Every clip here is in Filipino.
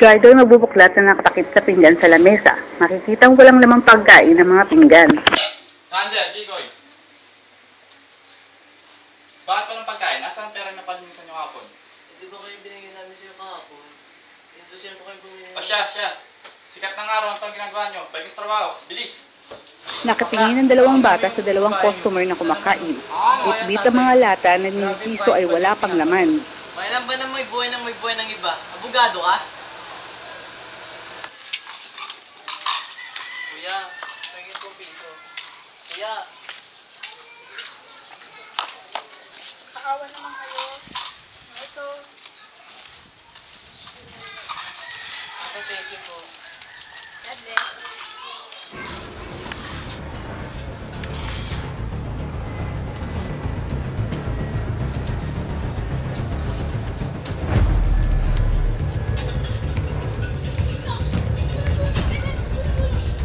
Gardo ay magbubuklat na nakatakip sa pinggan sa lamesa. Makikita ang walang lamang pagkain ng mga pinggan. Sander, Gigoy. Bakit walang pagkain? Nasaan pera na palinisan nyo kahapon? Hindi ba kayo binigyan namin sa'yo kahapon? Indusin po kayo bumili. O siya. Sikat ng araw ang pag ginagawa nyo. Balik sa trabaho. Bilis! Nakatingin ang dalawang bata sa dalawang customer na kumakain. Bitbit ang mga lata na ninipiso ay wala pang laman. Kailan ba na may buhay ng iba? Abogado ka? Kuya, tingin ko piso. Kuya. Kaawa naman kayo. Ito. Thank you po. God bless.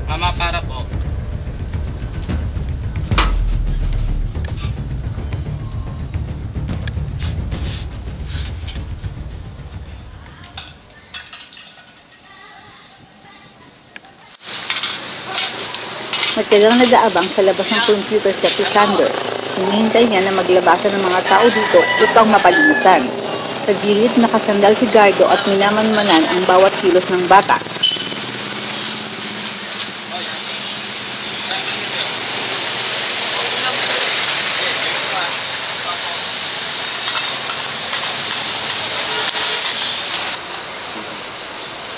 Mama, para po. Matagang nag-aabang sa labas ng computer set si Sander. Hinihintay niya na maglabasan ng mga tao dito upang mapalinisan. Sa gilid nakasandal si Gardo at minamanmanan ang bawat kilos ng bata.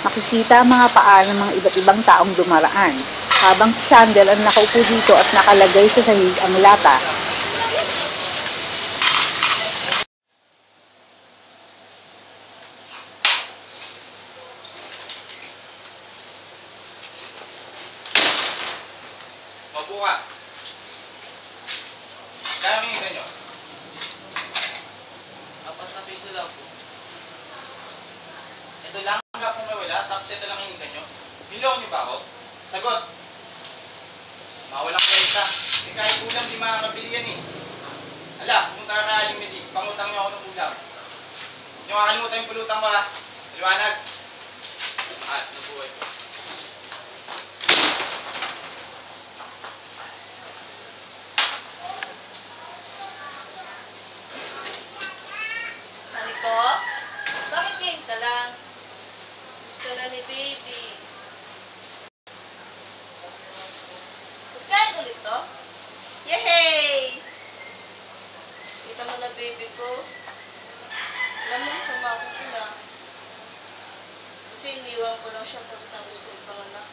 Makikita ang mga paa ng mga iba't ibang taong dumaraan, habang si Sander ang nakaupo dito at nakalagay sa sahig ang lata. Mabuka. Kaya mingi nyo. 4 piso lang po. Ito lang hanggang kung may wala, tapos ito lang hiningan nyo. Niloko nyo ba ako? Sagot. Mawalang kwenta. Eh kahit ulam di makakabili yan eh. Ala, pumunta ka kay Aling Medi. Pangutang nyo ako ng ulam. Huwag nyo kakalimutan yung pulutang ko ha. Liwanag. At, nabuhay ko. Mariko? Bakit ngayon ka lang? Gusto na ni baby. Pagkain ulit to? Yehey! Kita mo na baby ko. Alam mo, sumako ko na. Kasi iniwan ko lang siya pagkatapos ko ipanganak.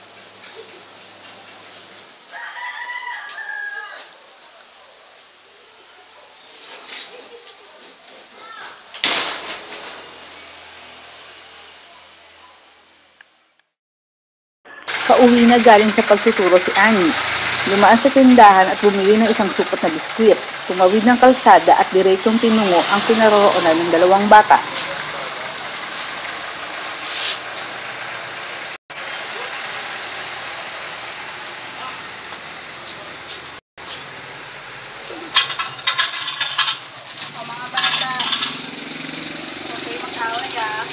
Kauwi na galing sa pagtuturo si Annie. Lumaan sa tindahan at bumili ng isang supot na biskwit. Tumawid ng kalsada at diretsong tinungo ang pinaroroonan ng dalawang bata. O mga bata, okay mag-away ah.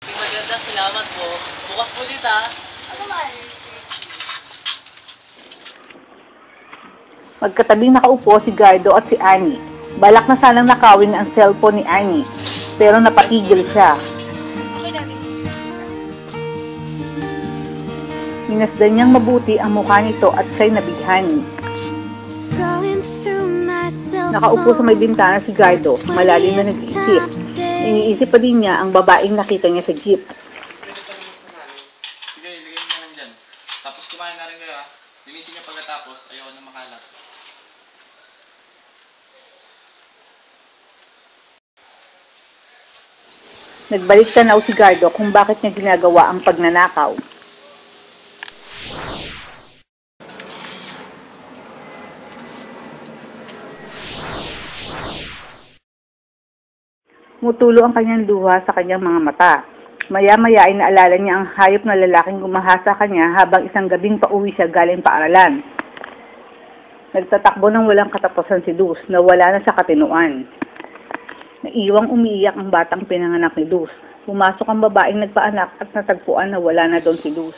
Maganda, salamat po. Bukas ulit ha. Ano man? Magkatabing nakaupo si Gardo at si Annie. Balak na sanang nakawin ang cellphone ni Annie, pero napatigil siya. Okay namin. Minasdan niyang mabuti ang mukha nito at siya'y nabighani. Nakaupo sa may bintana si Gardo, malalim na nag-iisip. Iniisip pa din niya ang babaeng nakita niya sa jeep. Sige, ilagay mo na lang dyan. Tapos kumain na rin kayo ha. Linisin niyo pagkatapos, ayaw na makalat. Nagbalik tanaw si Gardo kung bakit niya ginagawa ang pagnanakaw. Mutulo ang kanyang luha sa kanyang mga mata. Maya-maya ay naalala niya ang hayop na lalaking gumahasa kanya habang isang gabing pauwi siya galing paaralan. Nagtatakbo ng walang katapusan si Luz na wala na sa katinuan. Naiwang umiiyak ang batang pinanganak ni Luz. Pumasok ang babaeng nagpaanak at natagpuan na wala na doon si Luz.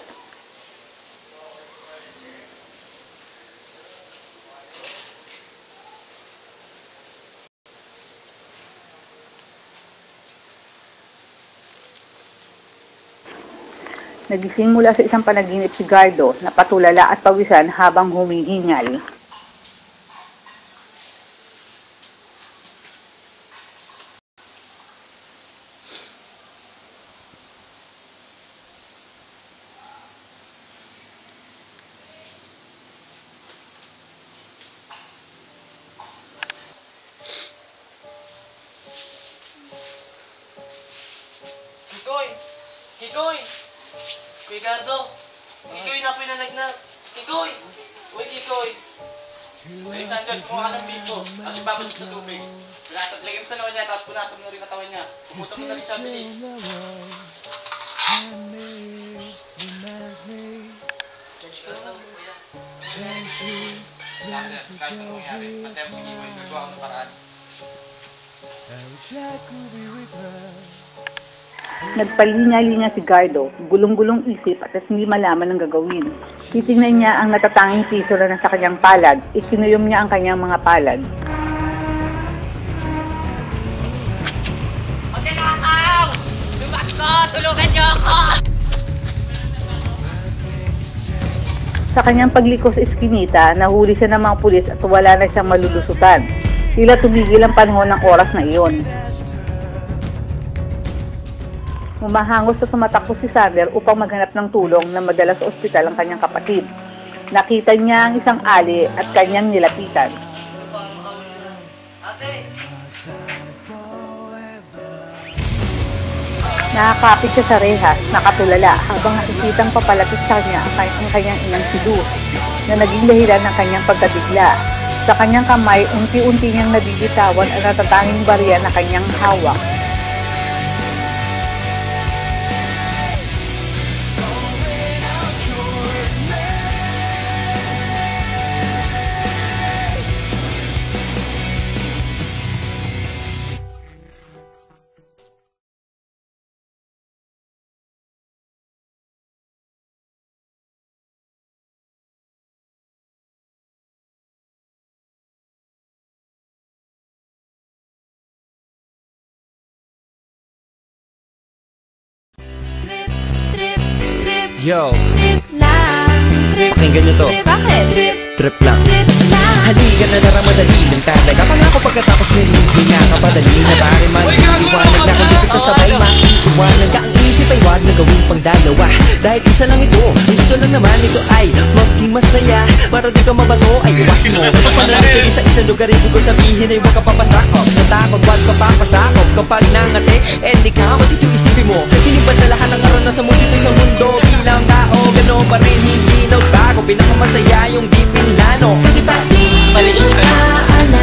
Nagising mula sa isang panaginip si Gardo na patulala at pawisan habang humihingal. Kikoy! Kikoy! Kuya Gardo! Si Kikoy na pinalagnat! Kikoy! Uy, Kikoy! Alexander, kumuha ka ng pipo. Tapos ibabalik sa tubig. Lagyan mo sa nawa niya, tapos punasan mo na rin katawan niya. Pumunta mo na rin siya, bilis. Gardo, kuya. Alexander, kahit anong mangyari, pantay mo si Kikoy, gagawa ko ng paraan. Nagpalinga-linga si Gardo, gulong-gulong isip at hindi malaman ang gagawin. Titingnan niya ang natatanging piso na nasa kanyang palad, isinuyom niya ang kanyang mga palad. Huwag na nakaw! Lumat ko! Tulungan niyo ako! Sa kanyang pagliko sa eskinita, nahuli siya ng mga pulis at wala na siyang malulusutan. Tila tumigil ang panahon ng oras na iyon. Humahangos sa tumatakbo si Sander upang maghanap ng tulong na madala sa ospital ang kanyang kapatid. Nakita niya ang isang ali at kanyang nilapitan. Ate! Nakakapit siya sa rehas, nakatulala habang nakikitang papalapit sa kanya ang kanyang inang si Luz na naging dahilan ng kanyang pagkabigla. Sa kanyang kamay, unti-unti niyang nabibitawan ang natatanging barya na kanyang hawak. Yo, Trip lang, trip, pakinggan nyo to. trip, bakit? Trip, Trip lang. trip lang. Halika na naramadali ng talaga. Pangako pagkatapos hindi nga kapadali na pare man iiwanag na kundi kasasabay maiiwanag ka ang isip ay wag na gawin pang dalawa. Dahil isa lang ito, ang gusto lang naman ito ay maging masaya. Para di ka mabato ay iwasin mo. Pagpapalagay sa isang lugar ibig ko sabihin ay huwag ka papasakop. Sa takot wag ka papasakop. Kapag nangate, di ka matito isipin mo. Hindi ba sa lahat ng karanasan mo dito sa mundo bilang tao gano'n pa rin hindi nagbago. Pinakamasaya yung di pinlano. Kasi bakit Maliit ka. aalala